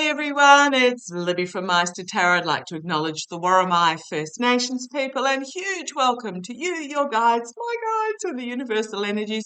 G'day everyone, it's Libby from Meister Tarot. I'd like to acknowledge the Worimi First Nations people and huge welcome to you, your guides, my guides and the universal energies.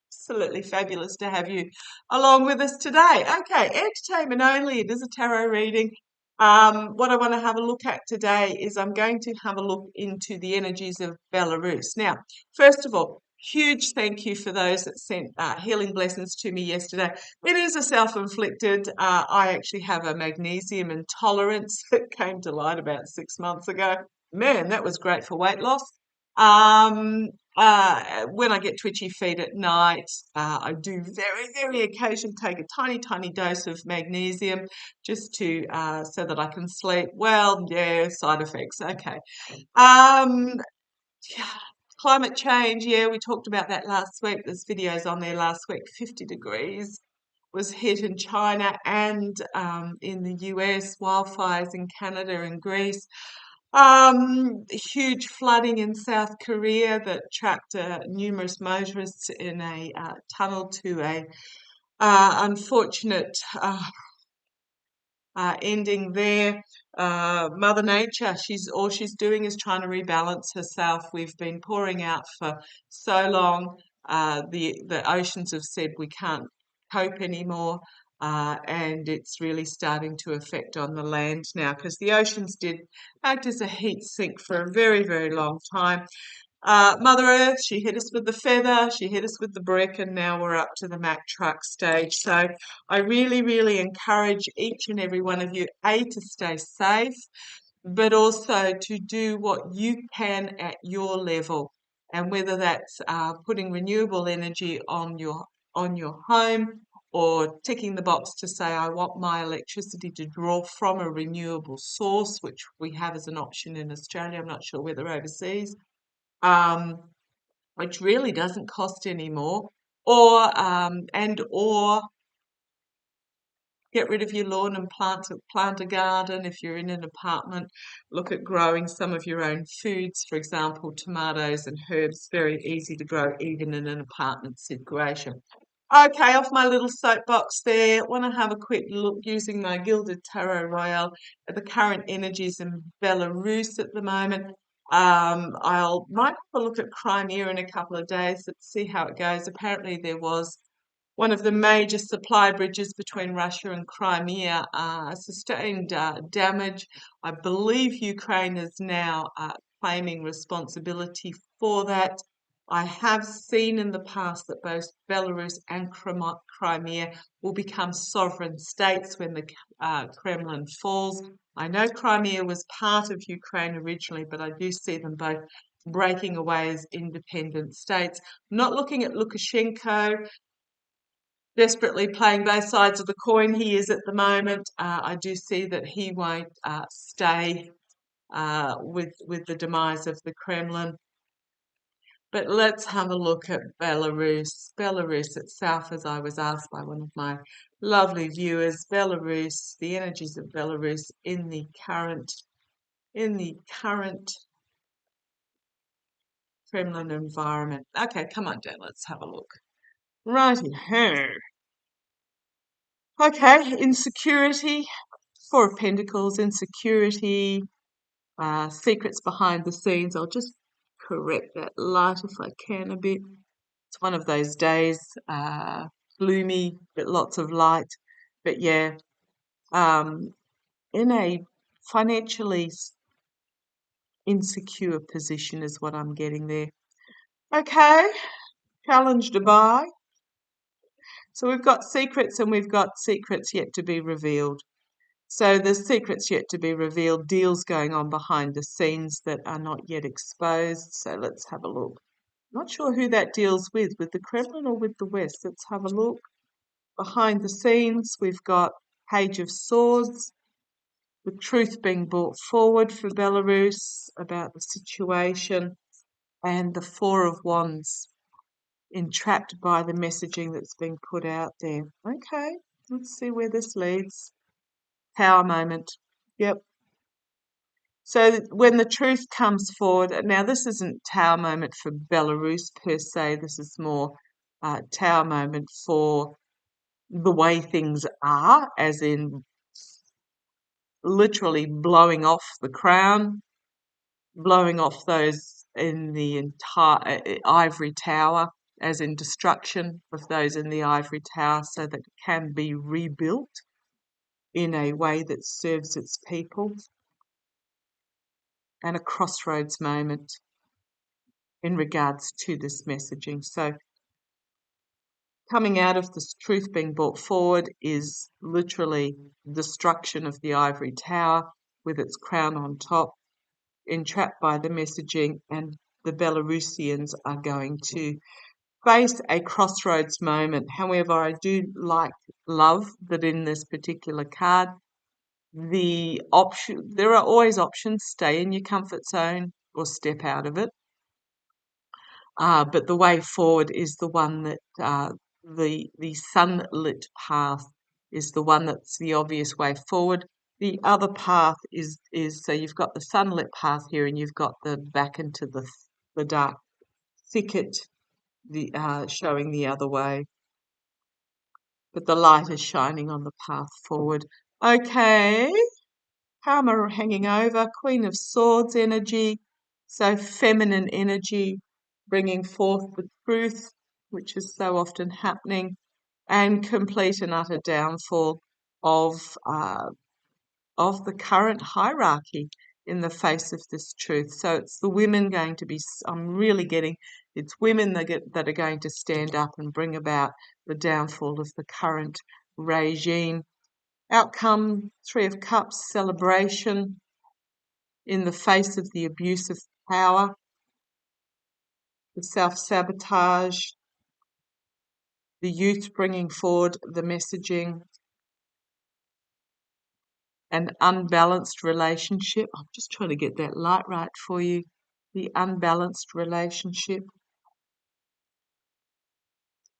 Absolutely fabulous to have you along with us today. Okay, entertainment only, it is a tarot reading. What I want to have a look at today is I'm going to have a look into the energies of Belarus. Now, first of all, huge thank you for those that sent healing blessings to me yesterday. It is a self-inflicted. I actually have a magnesium intolerance that came to light about 6 months ago. Man, that was great for weight loss. When I get twitchy feet at night, I do very occasionally take a tiny dose of magnesium just to so that I can sleep. Well, yeah, side effects. Okay. Yeah, climate change, yeah, we talked about that last week. There's videos on there last week. 50 degrees was hit in China and in the US, wildfires in Canada and Greece. Huge flooding in South Korea that trapped numerous motorists in a tunnel to a unfortunate ending there. Mother Nature, all she's doing is trying to rebalance herself. We've been pouring out for so long. The oceans have said we can't cope anymore, and it's really starting to affect on the land now because the oceans did act as a heat sink for a very long time. Mother Earth, she hit us with the feather, she hit us with the brick, and now we're up to the Mack truck stage. So I really encourage each and every one of you, to stay safe, but also to do what you can at your level. And whether that's putting renewable energy on your home, or ticking the box to say, I want my electricity to draw from a renewable source, which we have as an option in Australia. I'm not sure whether overseas. Which really doesn't cost any more, or get rid of your lawn and plant a garden. If you're in an apartment, look at growing some of your own foods, for example, tomatoes and herbs, very easy to grow even in an apartment situation. Okay, off my little soapbox there. Want to have a quick look using my Gilded Tarot Royale at the current energies in Belarus at the moment. Might have a look at Crimea in a couple of days. Let's see how it goes. Apparently there was one of the major supply bridges between Russia and Crimea sustained damage. I believe Ukraine is now claiming responsibility for that. I have seen in the past that both Belarus and Crimea will become sovereign states when the Kremlin falls. I know Crimea was part of Ukraine originally, but I do see them both breaking away as independent states. Not looking at Lukashenko desperately playing both sides of the coin he is at the moment. I do see that he won't stay with the demise of the Kremlin. But let's have a look at Belarus. Belarus itself, as I was asked by one of my lovely viewers, Belarus, the energies of Belarus in the current Kremlin environment. Okay, come on down, let's have a look. Righty ho. Okay, insecurity, Four of Pentacles, insecurity, secrets behind the scenes. I'll just correct that light if I can a bit. It's one of those days, gloomy, but lots of light. But yeah, in a financially insecure position is what I'm getting there. Okay, challenge to buy. So we've got secrets and we've got secrets yet to be revealed. So there's secrets yet to be revealed, deals going on behind the scenes that are not yet exposed. So let's have a look. Not sure who that deals with the Kremlin or with the West. Let's have a look. Behind the scenes, we've got Page of Swords, the truth being brought forward for Belarus about the situation, and the Four of Wands, entrapped by the messaging that's being put out there. Okay, let's see where this leads. Power moment. Yep. So when the truth comes forward, now this isn't Tower moment for Belarus per se, this is more Tower moment for the way things are, as in literally blowing off the crown, blowing off those in the entire ivory tower, as in destruction of those in the ivory tower, so that it can be rebuilt in a way that serves its people, and a crossroads moment in regards to this messaging. So coming out of this truth being brought forward is literally destruction of the ivory tower with its crown on top, entrapped by the messaging, and the Belarusians are going to face a crossroads moment. However, I do love that in this particular card, there are always options: stay in your comfort zone or step out of it. But the way forward is the one that the sunlit path is the one that's the obvious way forward. The other path is so you've got the sunlit path here, and you've got the back into the dark thicket, showing the other way. But the light is shining on the path forward. Okay, Karma hanging over, Queen of Swords energy, so feminine energy, bringing forth the truth, which is so often happening, and complete and utter downfall of the current hierarchy in the face of this truth. So it's the women going to be, I'm really getting, it's women that are going to stand up and bring about the downfall of the current regime. Outcome, Three of Cups, celebration in the face of the abuse of power, the self-sabotage, the youth bringing forward the messaging, an unbalanced relationship. I'm just trying to get that light right for you. The unbalanced relationship.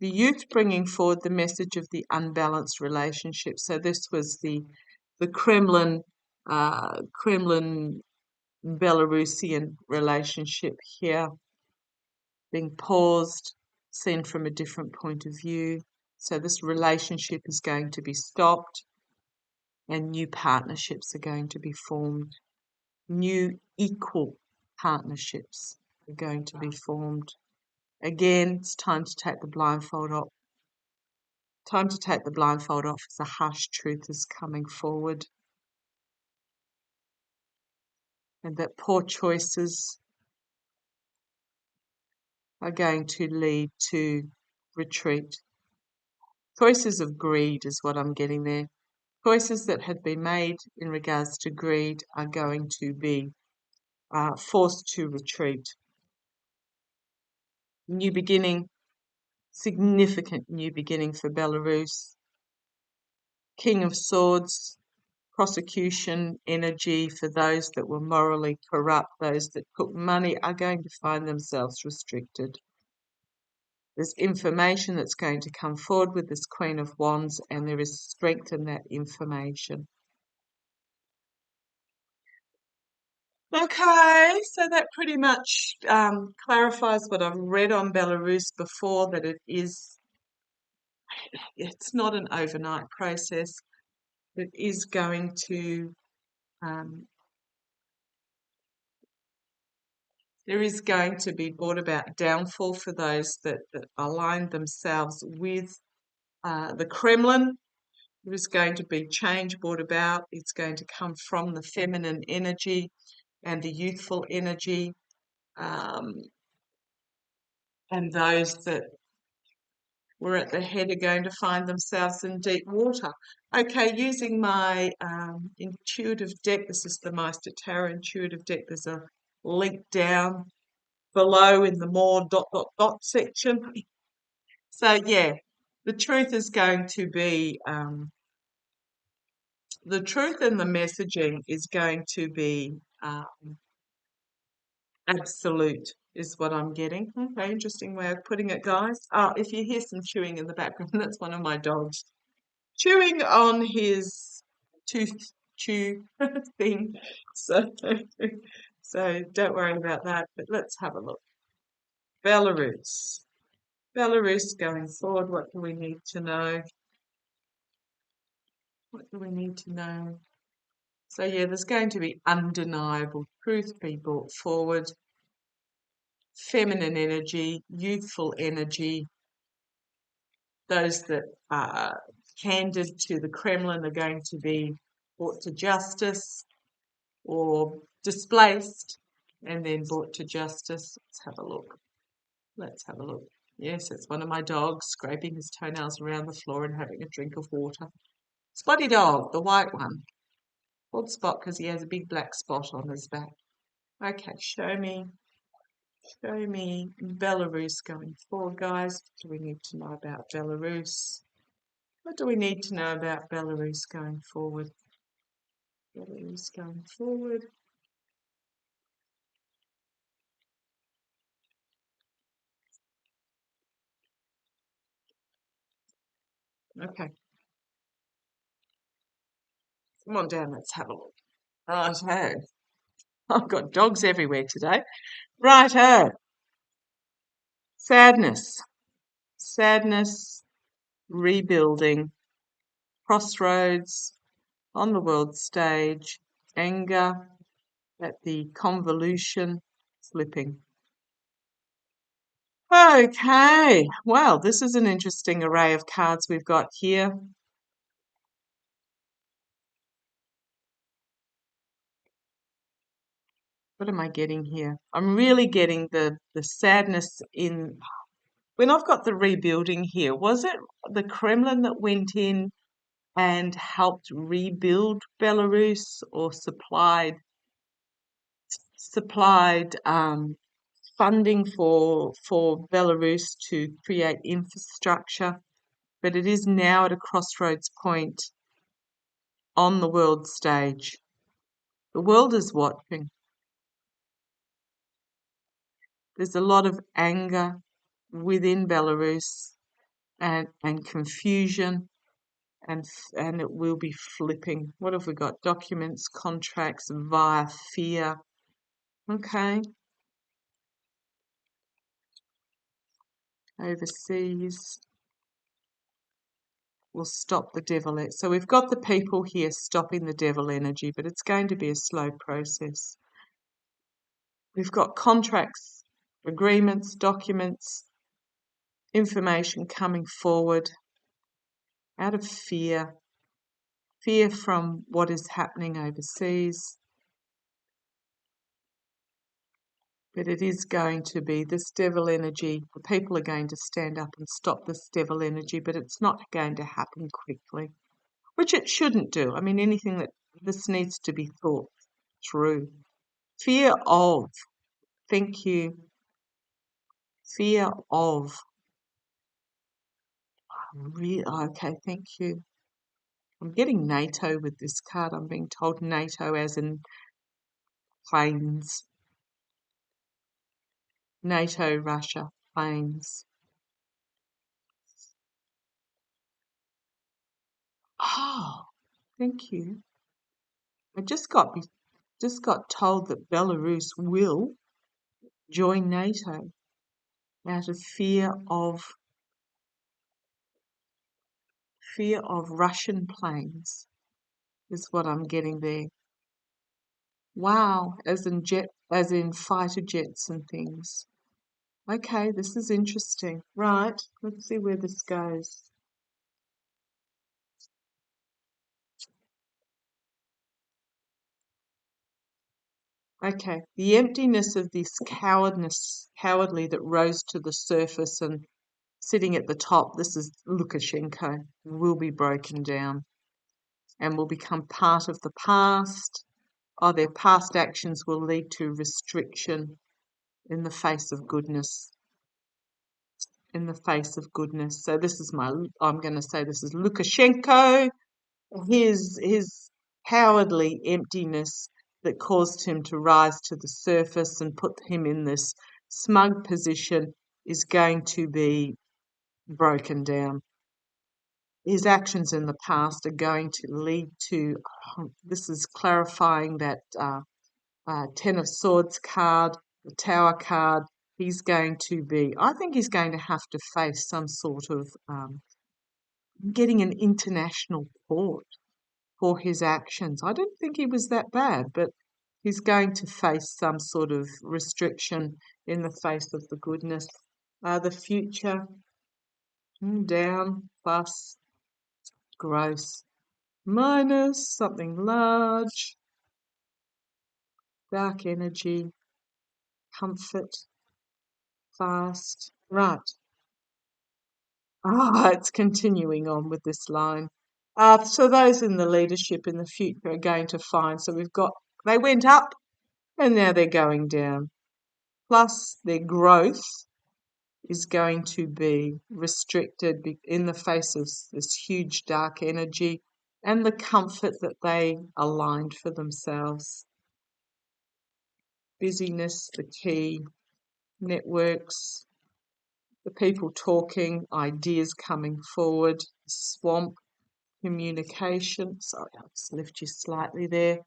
The youth bringing forward the message of the unbalanced relationship. So this was the Kremlin Belarusian relationship here, being paused, seen from a different point of view. So this relationship is going to be stopped, and new partnerships are going to be formed. New equal partnerships are going to be formed. Again, it's time to take the blindfold off. Time to take the blindfold off as the harsh truth is coming forward. And that poor choices are going to lead to retreat. Choices of greed is what I'm getting there. Choices that had been made in regards to greed are going to be forced to retreat. New beginning, significant new beginning for Belarus. King of Swords, prosecution energy for those that were morally corrupt, those that took money are going to find themselves restricted. There's information that's going to come forward with this Queen of Wands, and there is strength in that information. Okay, so that pretty much clarifies what I've read on Belarus before, that it's not an overnight process. It is going to, there is going to be brought about downfall for those that align themselves with the Kremlin. There is going to be change brought about. It's going to come from the feminine energy and the youthful energy, and those that were at the head are going to find themselves in deep water. Okay, using my intuitive deck, this is the Meister Tarot intuitive deck. There's a link down below in the more ... section. So yeah, the truth is going to be, the truth and the messaging is going to be absolute, is what I'm getting. Okay, interesting way of putting it, guys. If you hear some chewing in the background, that's one of my dogs chewing on his tooth chew thing. So, so don't worry about that. But let's have a look. Belarus. Belarus going forward. What do we need to know? What do we need to know? So yeah, there's going to be undeniable truth being brought forward, feminine energy, youthful energy. Those that are handed to the Kremlin are going to be brought to justice or displaced and then brought to justice. Let's have a look. Let's have a look. Yes, it's one of my dogs scraping his toenails around the floor and having a drink of water. Spotty dog, the white one. Called Spot because he has a big black spot on his back. Okay, show me Belarus going forward, guys. What do we need to know about Belarus? What do we need to know about Belarus going forward? Belarus going forward. Okay, come on down, let's have a look. Righto. I've got dogs everywhere today. Righto. Sadness. Sadness, rebuilding, crossroads, on the world stage, anger at the convolution, slipping. Okay, well, this is an interesting array of cards we've got here. What am I getting here? I'm really getting the sadness in, when I've got the rebuilding here, was it the Kremlin that went in and helped rebuild Belarus or supplied funding for Belarus to create infrastructure? But it is now at a crossroads point on the world stage. The world is watching. There's a lot of anger within Belarus and confusion, and it will be flipping. What have we got? Documents, contracts via fear. Okay. Overseas will stop the devil. So we've got the people here stopping the devil energy, but it's going to be a slow process. We've got contracts, agreements, documents, information coming forward out of fear from what is happening overseas. But it is going to be this devil energy. The people are going to stand up and stop this devil energy, but it's not going to happen quickly, which it shouldn't do. I mean, anything that this needs to be thought through. Fear of, thank you. Fear of. Okay, thank you. I'm getting NATO with this card. I'm being told NATO as in planes. NATO, Russia, planes. Oh, thank you. I just got told that Belarus will join NATO out of fear of Russian planes is what I'm getting there. Wow, as in fighter jets and things. Okay, this is interesting. Right, let's see where this goes. Okay, the emptiness of this cowardly that rose to the surface and sitting at the top, this is Lukashenko, will be broken down and will become part of the past. Their past actions will lead to restriction in the face of goodness. In the face of goodness. So this is I'm going to say this is Lukashenko, his cowardly emptiness that caused him to rise to the surface and put him in this smug position is going to be broken down. His actions in the past are going to lead to, this is clarifying that Ten of Swords card, the Tower card. I think he's going to have to face some sort of getting an international court for his actions. I don't think he was that bad, but he's going to face some sort of restriction in the face of the goodness. The future, down, plus, gross, minus, something large, dark energy, comfort, fast. Right. It's continuing on with this line. So those in the leadership in the future are going to find. So they went up and now they're going down. Plus their growth is going to be restricted in the face of this huge dark energy and the comfort that they aligned for themselves. Busyness, the key, networks, the people talking, ideas coming forward, swamp, communication. Sorry, I'll just lift you slightly there.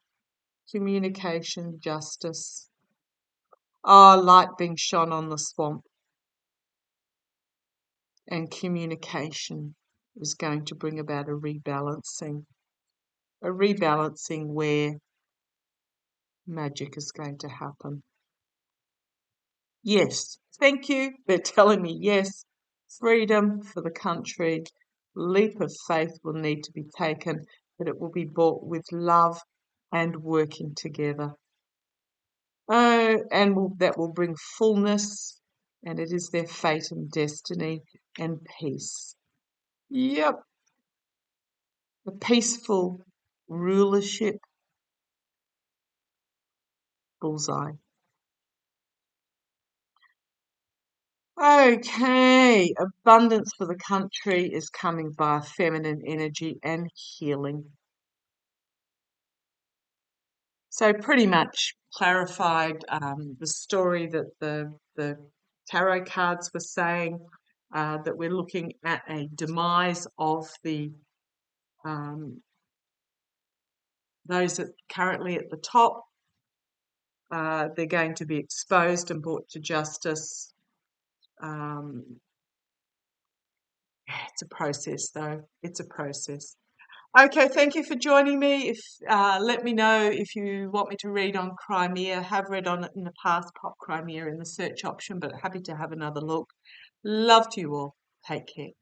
Communication, justice. Light being shone on the swamp. And communication is going to bring about a rebalancing where magic is going to happen. Yes, thank you. They're telling me yes. Freedom for the country. Leap of faith will need to be taken, but it will be bought with love and working together. That will bring fullness, and it is their fate and destiny and peace. Yep, a peaceful rulership. Bullseye. Okay, abundance for the country is coming via feminine energy and healing. So pretty much clarified the story that the tarot cards were saying, that we're looking at a demise of the those that currently at the top. They're going to be exposed and brought to justice. It's a process, though. It's a process. Okay, thank you for joining me. Let me know if you want me to read on Crimea. Have read on it in the past, pop Crimea in the search option, but happy to have another look. Love to you all. Take care.